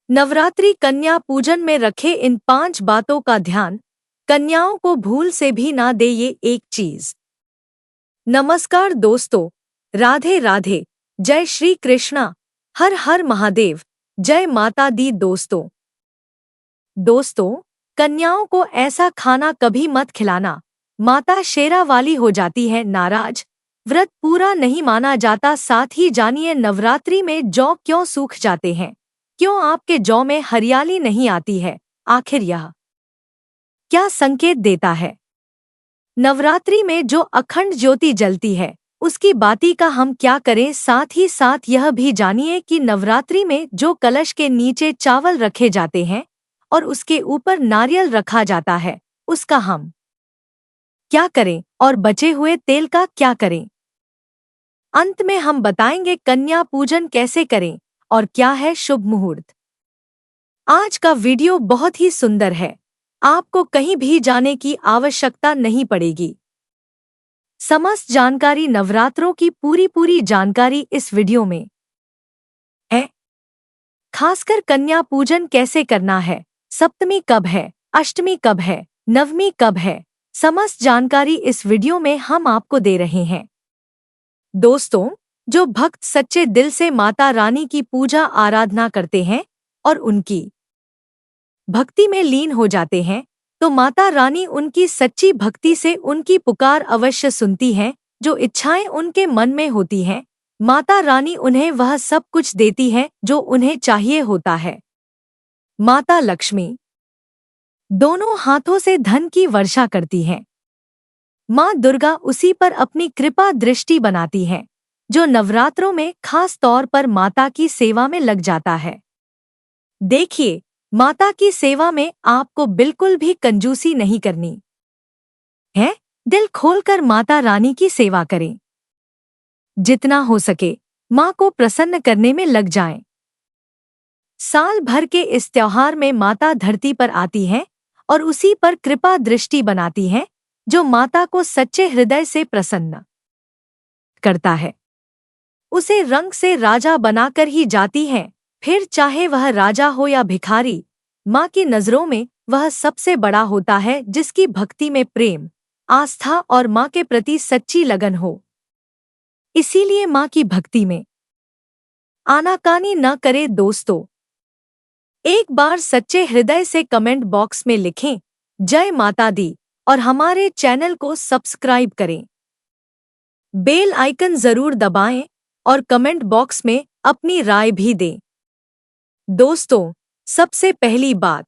नवरात्रि कन्या पूजन में रखे इन 5 बातों का ध्यान कन्याओं को भूल से भी ना दे ये एक चीज। नमस्कार दोस्तों, राधे राधे, जय श्री कृष्णा, हर हर महादेव, जय माता दी। दोस्तों, कन्याओं को ऐसा खाना कभी मत खिलाना, माता शेरा वाली हो जाती है नाराज, व्रत पूरा नहीं माना जाता। साथ ही जानिए नवरात्रि में जौ क्यों सूख जाते हैं, क्यों आपके जौ में हरियाली नहीं आती है, आखिर यह क्या संकेत देता है। नवरात्रि में जो अखंड ज्योति जलती है उसकी बाती का हम क्या करें। साथ ही साथ यह भी जानिए कि नवरात्रि में जो कलश के नीचे चावल रखे जाते हैं और उसके ऊपर नारियल रखा जाता है उसका हम क्या करें और बचे हुए तेल का क्या करें। अंत में हम बताएंगे कन्या पूजन कैसे करें और क्या है शुभ मुहूर्त। आज का वीडियो बहुत ही सुंदर है, आपको कहीं भी जाने की आवश्यकता नहीं पड़ेगी। समस्त जानकारी, नवरात्रों की पूरी जानकारी इस वीडियो में है। खासकर कन्या पूजन कैसे करना है, सप्तमी कब है, अष्टमी कब है, नवमी कब है, समस्त जानकारी इस वीडियो में हम आपको दे रहे हैं। दोस्तों, जो भक्त सच्चे दिल से माता रानी की पूजा आराधना करते हैं और उनकी भक्ति में लीन हो जाते हैं तो माता रानी उनकी सच्ची भक्ति से उनकी पुकार अवश्य सुनती हैं। जो इच्छाएं उनके मन में होती हैं, माता रानी उन्हें वह सब कुछ देती है जो उन्हें चाहिए होता है। माता लक्ष्मी दोनों हाथों से धन की वर्षा करती हैं। माँ दुर्गा उसी पर अपनी कृपा दृष्टि बनाती हैं जो नवरात्रों में खास तौर पर माता की सेवा में लग जाता है। देखिए, माता की सेवा में आपको बिल्कुल भी कंजूसी नहीं करनी है। दिल खोलकर माता रानी की सेवा करें। जितना हो सके माँ को प्रसन्न करने में लग जाएं। साल भर के इस त्योहार में माता धरती पर आती है और उसी पर कृपा दृष्टि बनाती है जो माता को सच्चे हृदय से प्रसन्न करता है। उसे रंग से राजा बनाकर ही जाती है, फिर चाहे वह राजा हो या भिखारी। माँ की नजरों में वह सबसे बड़ा होता है जिसकी भक्ति में प्रेम, आस्था और माँ के प्रति सच्ची लगन हो। इसीलिए माँ की भक्ति में आनाकानी न करे। दोस्तों, एक बार सच्चे हृदय से कमेंट बॉक्स में लिखें जय माता दी और हमारे चैनल को सब्सक्राइब करें। बेल आइकन जरूर दबाएं और कमेंट बॉक्स में अपनी राय भी दें। दोस्तों, सबसे पहली बात,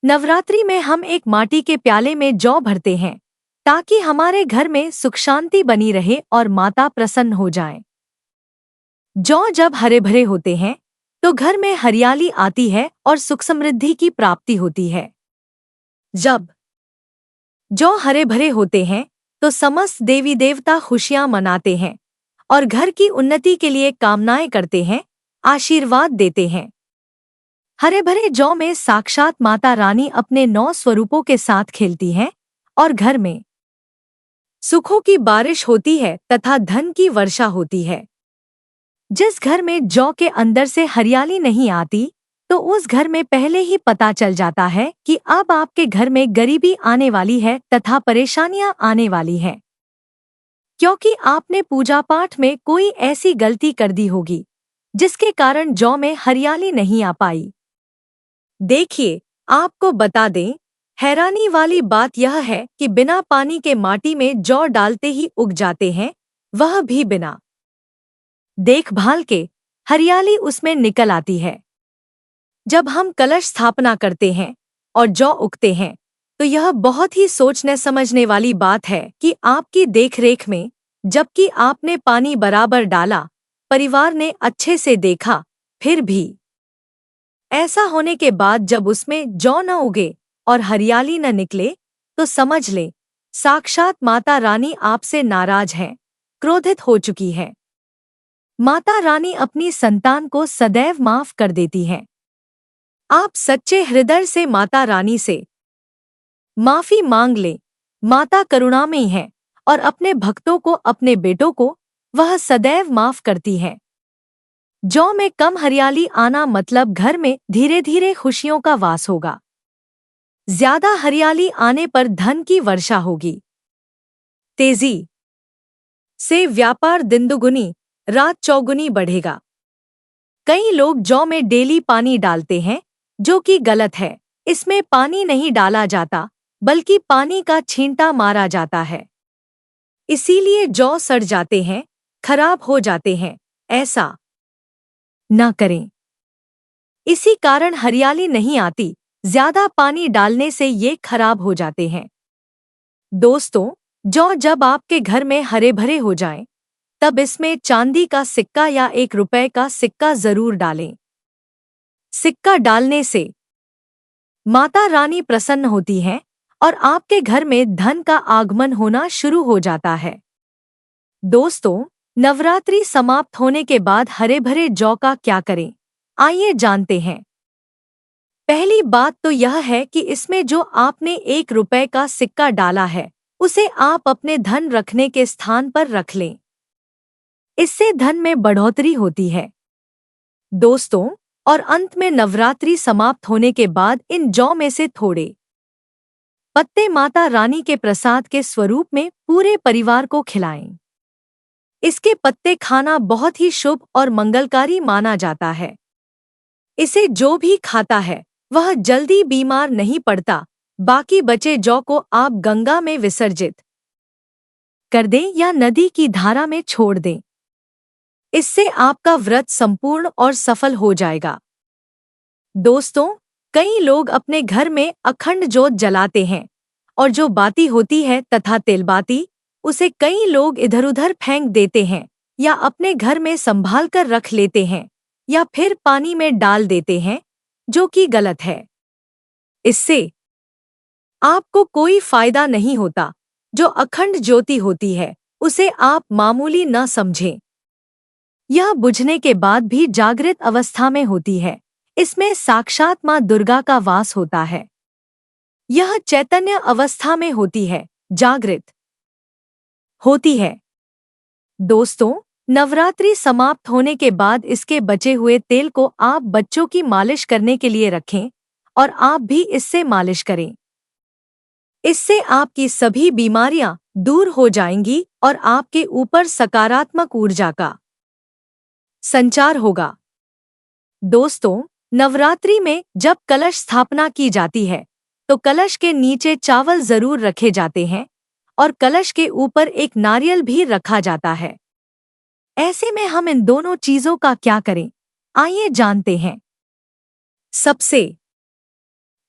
नवरात्रि में हम एक माटी के प्याले में जौ भरते हैं ताकि हमारे घर में सुख शांति बनी रहे और माता प्रसन्न हो जाए। जौ जब हरे भरे होते हैं तो घर में हरियाली आती है और सुख समृद्धि की प्राप्ति होती है। जब जौ हरे भरे होते हैं तो समस्त देवी देवता खुशियां मनाते हैं और घर की उन्नति के लिए कामनाएं करते हैं, आशीर्वाद देते हैं। हरे भरे जौ में साक्षात माता रानी अपने 9 स्वरूपों के साथ खेलती हैं और घर में सुखों की बारिश होती है तथा धन की वर्षा होती है। जिस घर में जौ के अंदर से हरियाली नहीं आती तो उस घर में पहले ही पता चल जाता है कि अब आपके घर में गरीबी आने वाली है तथा परेशानियां आने वाली हैं, क्योंकि आपने पूजा पाठ में कोई ऐसी गलती कर दी होगी जिसके कारण जौ में हरियाली नहीं आ पाई। देखिए, आपको बता दें, हैरानी वाली बात यह है कि बिना पानी के माटी में जौ डालते ही उग जाते हैं, वह भी बिना देखभाल के हरियाली उसमें निकल आती है। जब हम कलश स्थापना करते हैं और जौ उगते हैं तो यह बहुत ही सोचने समझने वाली बात है कि आपकी देखरेख में, जबकि आपने पानी बराबर डाला, परिवार ने अच्छे से देखा, फिर भी ऐसा होने के बाद जब उसमें जौ न उगे और हरियाली न निकले तो समझ ले साक्षात माता रानी आपसे नाराज है, क्रोधित हो चुकी है। माता रानी अपनी संतान को सदैव माफ कर देती है। आप सच्चे हृदय से माता रानी से माफी मांग ले। माता करुणामयी है और अपने भक्तों को, अपने बेटों को वह सदैव माफ करती है। जौ में कम हरियाली आना मतलब घर में धीरे धीरे खुशियों का वास होगा। ज्यादा हरियाली आने पर धन की वर्षा होगी। तेजी से व्यापार दिन दुगुनी रात चौगुनी बढ़ेगा। कई लोग जौ में डेली पानी डालते हैं, जो कि गलत है। इसमें पानी नहीं डाला जाता, बल्कि पानी का छींटा मारा जाता है। इसीलिए जौ सड़ जाते हैं, खराब हो जाते हैं। ऐसा न करें। इसी कारण हरियाली नहीं आती। ज्यादा पानी डालने से ये खराब हो जाते हैं। दोस्तों, जौ जब आपके घर में हरे भरे हो जाएं, तब इसमें चांदी का सिक्का या 1 रुपए का सिक्का जरूर डालें। सिक्का डालने से माता रानी प्रसन्न होती हैं और आपके घर में धन का आगमन होना शुरू हो जाता है। दोस्तों, नवरात्रि समाप्त होने के बाद हरे भरे जौ का क्या करें? आइए जानते हैं। पहली बात तो यह है कि इसमें जो आपने 1 रुपए का सिक्का डाला है, उसे आप अपने धन रखने के स्थान पर रख लें। इससे धन में बढ़ोतरी होती है। दोस्तों, और अंत में नवरात्रि समाप्त होने के बाद इन जौ में से थोड़े पत्ते माता रानी के प्रसाद के स्वरूप में पूरे परिवार को खिलाएं। इसके पत्ते खाना बहुत ही शुभ और मंगलकारी माना जाता है। इसे जो भी खाता है वह जल्दी बीमार नहीं पड़ता। बाकी बचे जौ को आप गंगा में विसर्जित कर दें या नदी की धारा में छोड़ दें। इससे आपका व्रत संपूर्ण और सफल हो जाएगा। दोस्तों, कई लोग अपने घर में अखंड जोत जलाते हैं और जो बाती होती है तथा तेलबाती, उसे कई लोग इधर-उधर फेंक देते हैं या अपने घर में संभाल कर रख लेते हैं या फिर पानी में डाल देते हैं, जो कि गलत है। इससे आपको कोई फायदा नहीं होता। जो अखंड ज्योति होती है, उसे आप मामूली न समझें। यह बुझने के बाद भी जागृत अवस्था में होती है। इसमें साक्षात मां दुर्गा का वास होता है। यह चैतन्य अवस्था में होती है, जागृत होती है। दोस्तों, नवरात्रि समाप्त होने के बाद इसके बचे हुए तेल को आप बच्चों की मालिश करने के लिए रखें और आप भी इससे मालिश करें। इससे आपकी सभी बीमारियां दूर हो जाएंगी और आपके ऊपर सकारात्मक ऊर्जा का संचार होगा। दोस्तों, नवरात्रि में जब कलश स्थापना की जाती है, तो कलश के नीचे चावल जरूर रखे जाते हैं और कलश के ऊपर एक नारियल भी रखा जाता है। ऐसे में हम इन दोनों चीजों का क्या करें? आइए जानते हैं। सबसे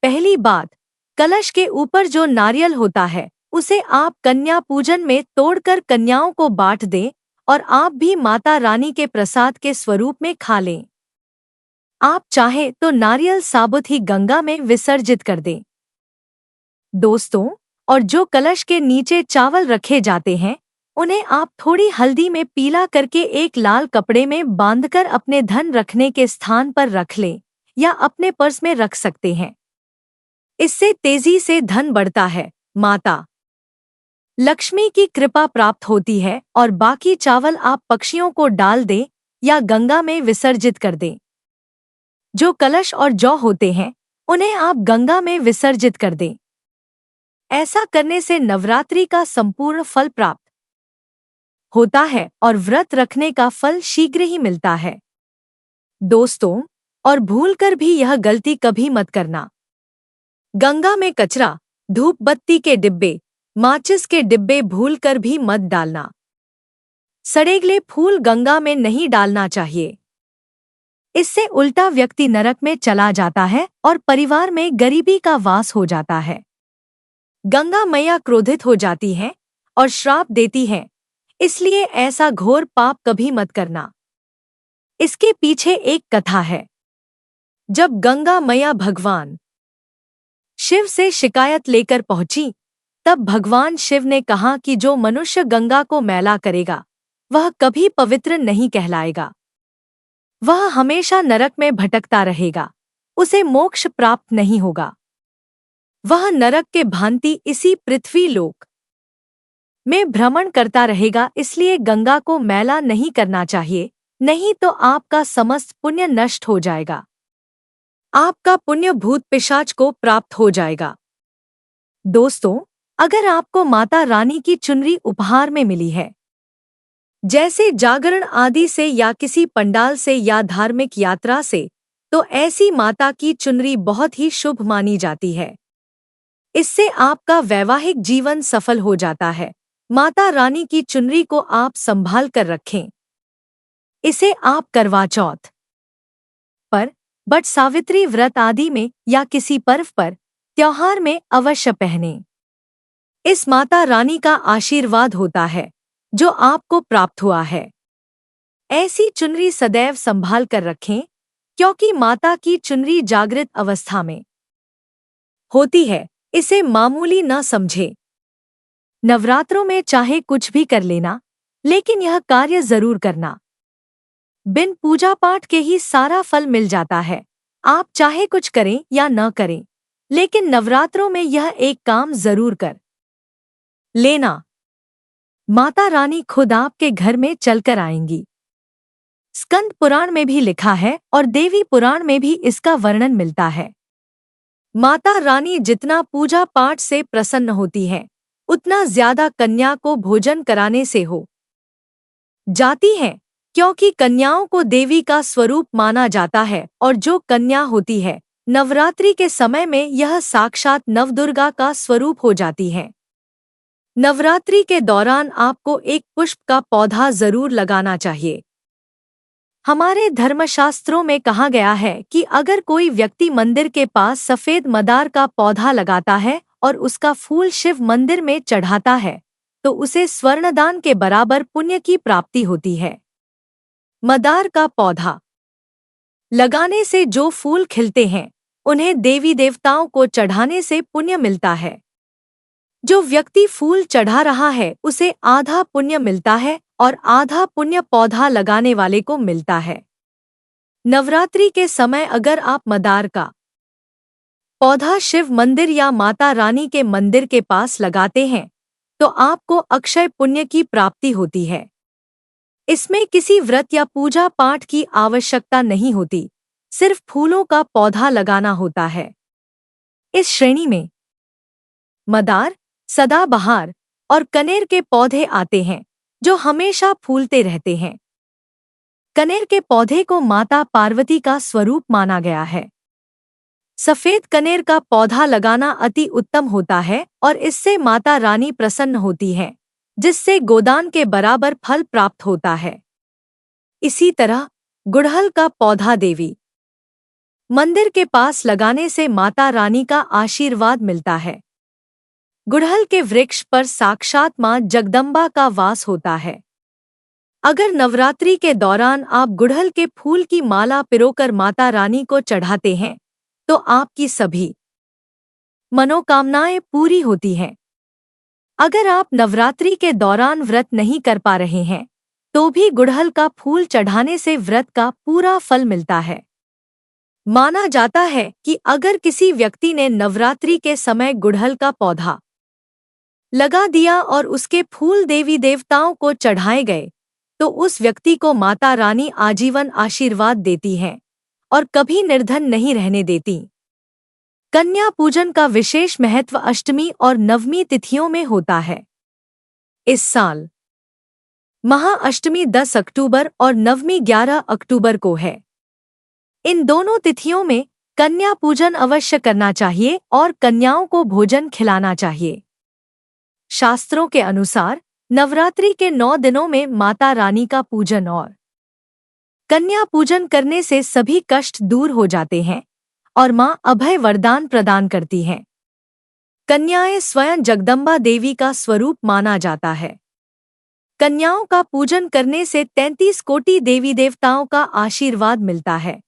पहली बात, कलश के ऊपर जो नारियल होता है, उसे आप कन्या पूजन में तोड़कर कन्याओं को बांट दें और आप भी माता रानी के प्रसाद के स्वरूप में खा लें। आप चाहें तो नारियल साबुत ही गंगा में विसर्जित कर दें। दोस्तों, और जो कलश के नीचे चावल रखे जाते हैं, उन्हें आप थोड़ी हल्दी में पीला करके एक लाल कपड़े में बांधकर अपने धन रखने के स्थान पर रख लें या अपने पर्स में रख सकते हैं। इससे तेजी से धन बढ़ता है, माता लक्ष्मी की कृपा प्राप्त होती है और बाकी चावल आप पक्षियों को डाल दें या गंगा में विसर्जित कर दें। जो कलश और जौ होते हैं, उन्हें आप गंगा में विसर्जित कर दें। ऐसा करने से नवरात्रि का संपूर्ण फल प्राप्त होता है और व्रत रखने का फल शीघ्र ही मिलता है। दोस्तों, और भूलकर भी यह गलती कभी मत करना। गंगा में कचरा, धूप बत्ती के डिब्बे, माचिस के डिब्बे भूलकर भी मत डालना। सड़ेगले फूल गंगा में नहीं डालना चाहिए। इससे उल्टा व्यक्ति नरक में चला जाता है और परिवार में गरीबी का वास हो जाता है। गंगा मैया क्रोधित हो जाती हैं और श्राप देती हैं, इसलिए ऐसा घोर पाप कभी मत करना। इसके पीछे एक कथा है। जब गंगा मैया भगवान शिव से शिकायत लेकर पहुंची, तब भगवान शिव ने कहा कि जो मनुष्य गंगा को मैला करेगा, वह कभी पवित्र नहीं कहलाएगा। वह हमेशा नरक में भटकता रहेगा, उसे मोक्ष प्राप्त नहीं होगा। वह नरक के भांति इसी पृथ्वी लोक में भ्रमण करता रहेगा। इसलिए गंगा को मैला नहीं करना चाहिए, नहीं तो आपका समस्त पुण्य नष्ट हो जाएगा। आपका पुण्य भूत पिशाच को प्राप्त हो जाएगा। दोस्तों, अगर आपको माता रानी की चुनरी उपहार में मिली है, जैसे जागरण आदि से या किसी पंडाल से या धार्मिक यात्रा से, तो ऐसी माता की चुनरी बहुत ही शुभ मानी जाती है। इससे आपका वैवाहिक जीवन सफल हो जाता है। माता रानी की चुनरी को आप संभाल कर रखें। इसे आप करवा चौथ पर, बट सावित्री व्रत आदि में या किसी पर्व पर, त्योहार में अवश्य पहनें। इस माता रानी का आशीर्वाद होता है जो आपको प्राप्त हुआ है। ऐसी चुनरी सदैव संभाल कर रखें, क्योंकि माता की चुनरी जागृत अवस्था में होती है। इसे मामूली न समझे। नवरात्रों में चाहे कुछ भी कर लेना, लेकिन यह कार्य जरूर करना। बिन पूजा पाठ के ही सारा फल मिल जाता है। आप चाहे कुछ करें या न करें, लेकिन नवरात्रों में यह एक काम जरूर कर लेना। माता रानी खुद आपके घर में चलकर आएंगी। स्कंद पुराण में भी लिखा है और देवी पुराण में भी इसका वर्णन मिलता है। माता रानी जितना पूजा पाठ से प्रसन्न होती है, उतना ज्यादा कन्या को भोजन कराने से हो जाती है, क्योंकि कन्याओं को देवी का स्वरूप माना जाता है और जो कन्या होती है, नवरात्रि के समय में यह साक्षात नवदुर्गा का स्वरूप हो जाती है। नवरात्रि के दौरान आपको एक पुष्प का पौधा जरूर लगाना चाहिए। हमारे धर्मशास्त्रों में कहा गया है कि अगर कोई व्यक्ति मंदिर के पास सफेद मदार का पौधा लगाता है और उसका फूल शिव मंदिर में चढ़ाता है, तो उसे स्वर्णदान के बराबर पुण्य की प्राप्ति होती है। मदार का पौधा लगाने से जो फूल खिलते हैं, उन्हें देवी देवताओं को चढ़ाने से पुण्य मिलता है। जो व्यक्ति फूल चढ़ा रहा है, उसे आधा पुण्य मिलता है और आधा पुण्य पौधा लगाने वाले को मिलता है। नवरात्रि के समय अगर आप मदार का पौधा शिव मंदिर या माता रानी के मंदिर के पास लगाते हैं, तो आपको अक्षय पुण्य की प्राप्ति होती है। इसमें किसी व्रत या पूजा पाठ की आवश्यकता नहीं होती, सिर्फ फूलों का पौधा लगाना होता है। इस श्रेणी में मदार, सदाबहार और कनेर के पौधे आते हैं, जो हमेशा फूलते रहते हैं। कनेर के पौधे को माता पार्वती का स्वरूप माना गया है। सफेद कनेर का पौधा लगाना अति उत्तम होता है और इससे माता रानी प्रसन्न होती हैं, जिससे गोदान के बराबर फल प्राप्त होता है। इसी तरह गुड़हल का पौधा देवी मंदिर के पास लगाने से माता रानी का आशीर्वाद मिलता है। गुड़हल के वृक्ष पर साक्षात मां जगदम्बा का वास होता है। अगर नवरात्रि के दौरान आप गुड़हल के फूल की माला पिरोकर माता रानी को चढ़ाते हैं, तो आपकी सभी मनोकामनाएं पूरी होती हैं। अगर आप नवरात्रि के दौरान व्रत नहीं कर पा रहे हैं, तो भी गुड़हल का फूल चढ़ाने से व्रत का पूरा फल मिलता है। माना जाता है कि अगर किसी व्यक्ति ने नवरात्रि के समय गुड़हल का पौधा लगा दिया और उसके फूल देवी देवताओं को चढ़ाए गए, तो उस व्यक्ति को माता रानी आजीवन आशीर्वाद देती हैं और कभी निर्धन नहीं रहने देती। कन्या पूजन का विशेष महत्व अष्टमी और नवमी तिथियों में होता है। इस साल महाअष्टमी 10 अक्टूबर और नवमी 11 अक्टूबर को है। इन दोनों तिथियों में कन्या पूजन अवश्य करना चाहिए और कन्याओं को भोजन खिलाना चाहिए। शास्त्रों के अनुसार नवरात्रि के 9 दिनों में माता रानी का पूजन और कन्या पूजन करने से सभी कष्ट दूर हो जाते हैं और मां अभय वरदान प्रदान करती हैं। कन्याएं स्वयं जगदम्बा देवी का स्वरूप माना जाता है। कन्याओं का पूजन करने से 33 कोटि देवी देवताओं का आशीर्वाद मिलता है।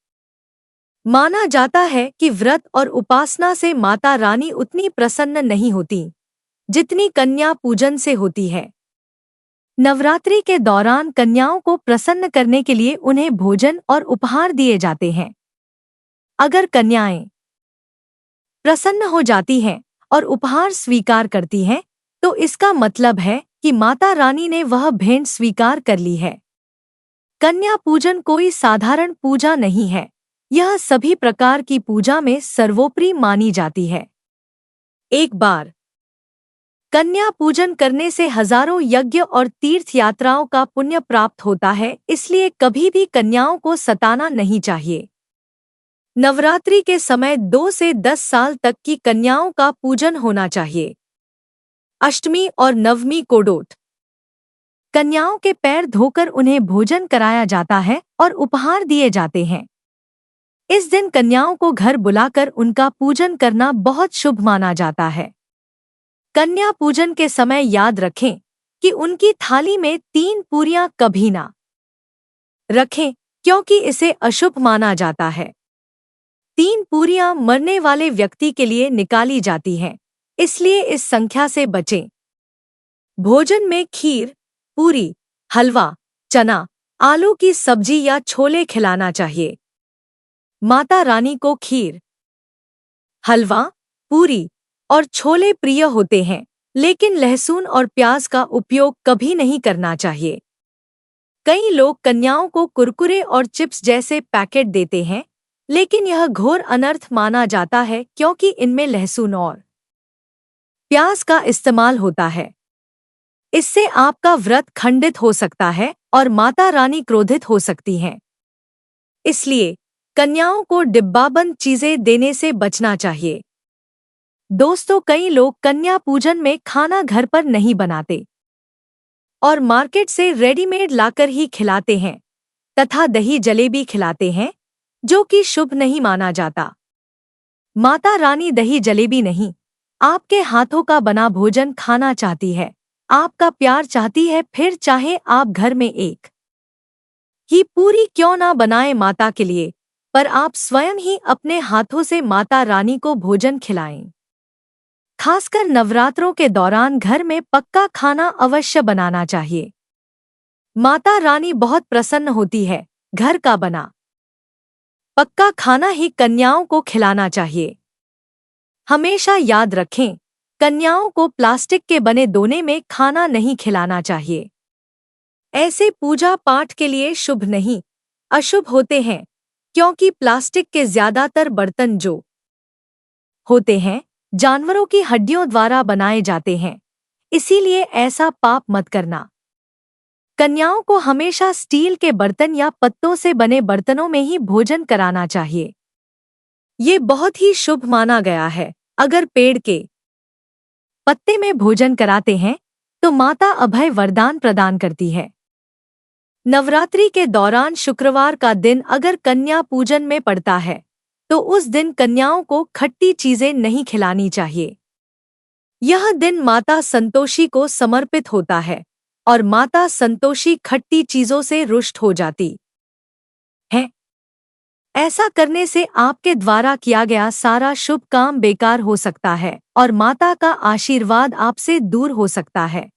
माना जाता है कि व्रत और उपासना से माता रानी उतनी प्रसन्न नहीं होती जितनी कन्या पूजन से होती है। नवरात्रि के दौरान कन्याओं को प्रसन्न करने के लिए उन्हें भोजन और उपहार दिए जाते हैं। अगर कन्याएं प्रसन्न हो जाती हैं और उपहार स्वीकार करती हैं, तो इसका मतलब है कि माता रानी ने वह भेंट स्वीकार कर ली है। कन्या पूजन कोई साधारण पूजा नहीं है, यह सभी प्रकार की पूजा में सर्वोपरि मानी जाती है। एक बार कन्या पूजन करने से हजारों यज्ञ और तीर्थ यात्राओं का पुण्य प्राप्त होता है, इसलिए कभी भी कन्याओं को सताना नहीं चाहिए। नवरात्रि के समय 2 से 10 साल तक की कन्याओं का पूजन होना चाहिए। अष्टमी और नवमी को डोट कन्याओं के पैर धोकर उन्हें भोजन कराया जाता है और उपहार दिए जाते हैं। इस दिन कन्याओं को घर बुलाकर उनका पूजन करना बहुत शुभ माना जाता है। कन्या पूजन के समय याद रखें कि उनकी थाली में 3 पूरियां कभी ना रखें, क्योंकि इसे अशुभ माना जाता है। 3 पूरियां मरने वाले व्यक्ति के लिए निकाली जाती हैं, इसलिए इस संख्या से बचें। भोजन में खीर, पूरी, हलवा, चना, आलू की सब्जी या छोले खिलाना चाहिए। माता रानी को खीर, हलवा, पूरी और छोले प्रिय होते हैं, लेकिन लहसुन और प्याज का उपयोग कभी नहीं करना चाहिए। कई लोग कन्याओं को कुरकुरे और चिप्स जैसे पैकेट देते हैं, लेकिन यह घोर अनर्थ माना जाता है, क्योंकि इनमें लहसुन और प्याज का इस्तेमाल होता है। इससे आपका व्रत खंडित हो सकता है और माता रानी क्रोधित हो सकती हैं। इसलिए कन्याओं को डिब्बाबंद चीजें देने से बचना चाहिए। दोस्तों, कई लोग कन्या पूजन में खाना घर पर नहीं बनाते और मार्केट से रेडीमेड लाकर ही खिलाते हैं तथा दही जलेबी खिलाते हैं, जो कि शुभ नहीं माना जाता। माता रानी दही जलेबी नहीं, आपके हाथों का बना भोजन खाना चाहती है, आपका प्यार चाहती है। फिर चाहे आप घर में एक ही पूरी क्यों ना बनाए माता के लिए, पर आप स्वयं ही अपने हाथों से माता रानी को भोजन खिलाएं। खासकर नवरात्रों के दौरान घर में पक्का खाना अवश्य बनाना चाहिए। माता रानी बहुत प्रसन्न होती है। घर का बना पक्का खाना ही कन्याओं को खिलाना चाहिए। हमेशा याद रखें, कन्याओं को प्लास्टिक के बने दोने में खाना नहीं खिलाना चाहिए। ऐसे पूजा पाठ के लिए शुभ नहीं, अशुभ होते हैं, क्योंकि प्लास्टिक के ज्यादातर बर्तन जो होते हैं जानवरों की हड्डियों द्वारा बनाए जाते हैं, इसीलिए ऐसा पाप मत करना। कन्याओं को हमेशा स्टील के बर्तन या पत्तों से बने बर्तनों में ही भोजन कराना चाहिए। ये बहुत ही शुभ माना गया है। अगर पेड़ के पत्ते में भोजन कराते हैं तो माता अभय वरदान प्रदान करती है। नवरात्रि के दौरान शुक्रवार का दिन अगर कन्या पूजन में पड़ता है तो उस दिन कन्याओं को खट्टी चीजें नहीं खिलानी चाहिए। यह दिन माता संतोषी को समर्पित होता है और माता संतोषी खट्टी चीजों से रुष्ट हो जाती है। ऐसा करने से आपके द्वारा किया गया सारा शुभ काम बेकार हो सकता है और माता का आशीर्वाद आपसे दूर हो सकता है।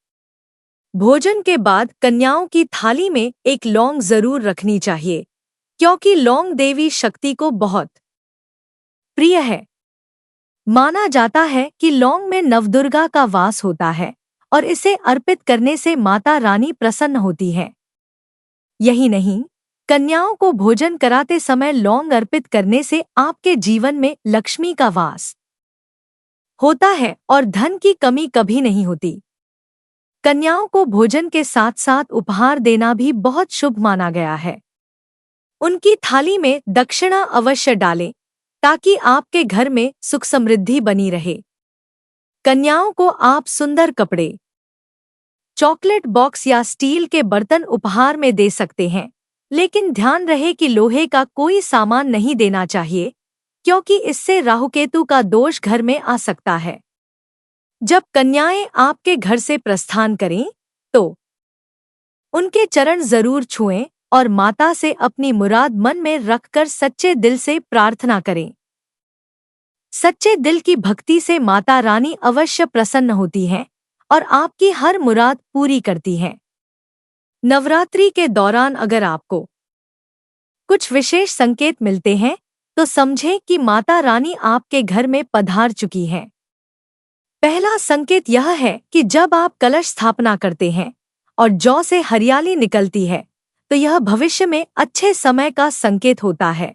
भोजन के बाद कन्याओं की थाली में एक लौंग जरूर रखनी चाहिए, क्योंकि लौंग देवी शक्ति को बहुत प्रिय है। माना जाता है कि लौंग में नवदुर्गा का वास होता है और इसे अर्पित करने से माता रानी प्रसन्न होती है। यही नहीं, कन्याओं को भोजन कराते समय लौंग अर्पित करने से आपके जीवन में लक्ष्मी का वास होता है और धन की कमी कभी नहीं होती। कन्याओं को भोजन के साथ साथ उपहार देना भी बहुत शुभ माना गया है। उनकी थाली में दक्षिणा अवश्य डालें, ताकि आपके घर में सुख समृद्धि बनी रहे। कन्याओं को आप सुंदर कपड़े, चॉकलेट बॉक्स या स्टील के बर्तन उपहार में दे सकते हैं, लेकिन ध्यान रहे कि लोहे का कोई सामान नहीं देना चाहिए, क्योंकि इससे राहुकेतु का दोष घर में आ सकता है। जब कन्याएं आपके घर से प्रस्थान करें तो उनके चरण जरूर छुएं और माता से अपनी मुराद मन में रखकर सच्चे दिल से प्रार्थना करें। सच्चे दिल की भक्ति से माता रानी अवश्य प्रसन्न होती हैं और आपकी हर मुराद पूरी करती हैं। नवरात्रि के दौरान अगर आपको कुछ विशेष संकेत मिलते हैं तो समझें कि माता रानी आपके घर में पधार चुकी हैं। पहला संकेत यह है कि जब आप कलश स्थापना करते हैं और जौ से हरियाली निकलती है, तो यह भविष्य में अच्छे समय का संकेत होता है।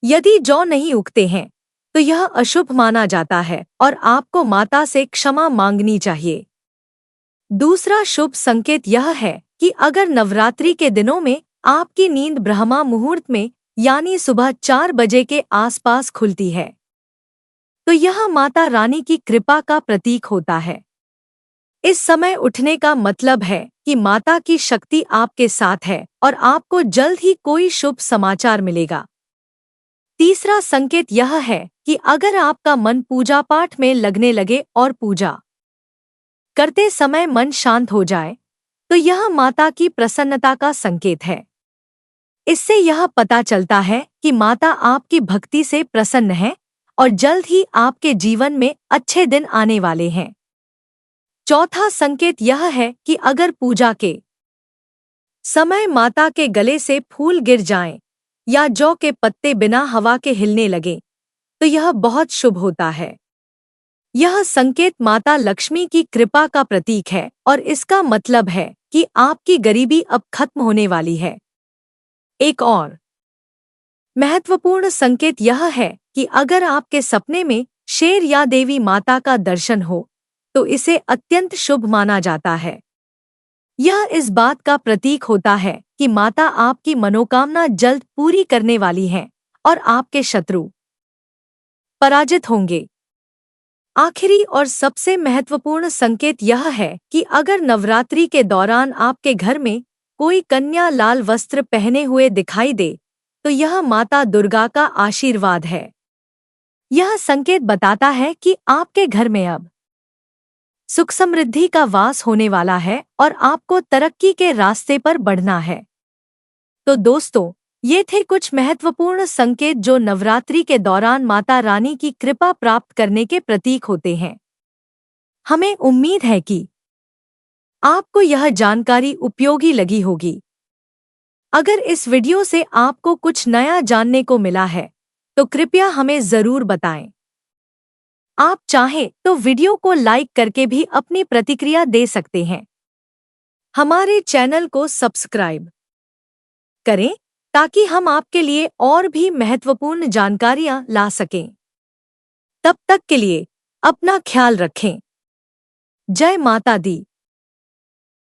यदि जौ नहीं उगते हैं तो यह अशुभ माना जाता है और आपको माता से क्षमा मांगनी चाहिए। दूसरा शुभ संकेत यह है कि अगर नवरात्रि के दिनों में आपकी नींद ब्रह्मा मुहूर्त में यानी सुबह 4 बजे के आसपास खुलती है तो यह माता रानी की कृपा का प्रतीक होता है। इस समय उठने का मतलब है कि माता की शक्ति आपके साथ है और आपको जल्द ही कोई शुभ समाचार मिलेगा। तीसरा संकेत यह है कि अगर आपका मन पूजा पाठ में लगने लगे और पूजा करते समय मन शांत हो जाए तो यह माता की प्रसन्नता का संकेत है। इससे यह पता चलता है कि माता आपकी भक्ति से प्रसन्न है और जल्द ही आपके जीवन में अच्छे दिन आने वाले हैं। चौथा संकेत यह है कि अगर पूजा के समय माता के गले से फूल गिर जाएं या जौ के पत्ते बिना हवा के हिलने लगें तो यह बहुत शुभ होता है। यह संकेत माता लक्ष्मी की कृपा का प्रतीक है और इसका मतलब है कि आपकी गरीबी अब खत्म होने वाली है। एक और महत्वपूर्ण संकेत यह है कि अगर आपके सपने में शेर या देवी माता का दर्शन हो तो इसे अत्यंत शुभ माना जाता है। यह इस बात का प्रतीक होता है कि माता आपकी मनोकामना जल्द पूरी करने वाली हैं और आपके शत्रु पराजित होंगे। आखिरी और सबसे महत्वपूर्ण संकेत यह है कि अगर नवरात्रि के दौरान आपके घर में कोई कन्या लाल वस्त्र पहने हुए दिखाई दे तो यह माता दुर्गा का आशीर्वाद है। यह संकेत बताता है कि आपके घर में अब सुख समृद्धि का वास होने वाला है और आपको तरक्की के रास्ते पर बढ़ना है। तो दोस्तों, ये थे कुछ महत्वपूर्ण संकेत जो नवरात्रि के दौरान माता रानी की कृपा प्राप्त करने के प्रतीक होते हैं। हमें उम्मीद है कि आपको यह जानकारी उपयोगी लगी होगी। अगर इस वीडियो से आपको कुछ नया जानने को मिला है तो कृपया हमें जरूर बताएं। आप चाहें तो वीडियो को लाइक करके भी अपनी प्रतिक्रिया दे सकते हैं। हमारे चैनल को सब्सक्राइब करें ताकि हम आपके लिए और भी महत्वपूर्ण जानकारियां ला सकें। तब तक के लिए अपना ख्याल रखें। जय माता दी।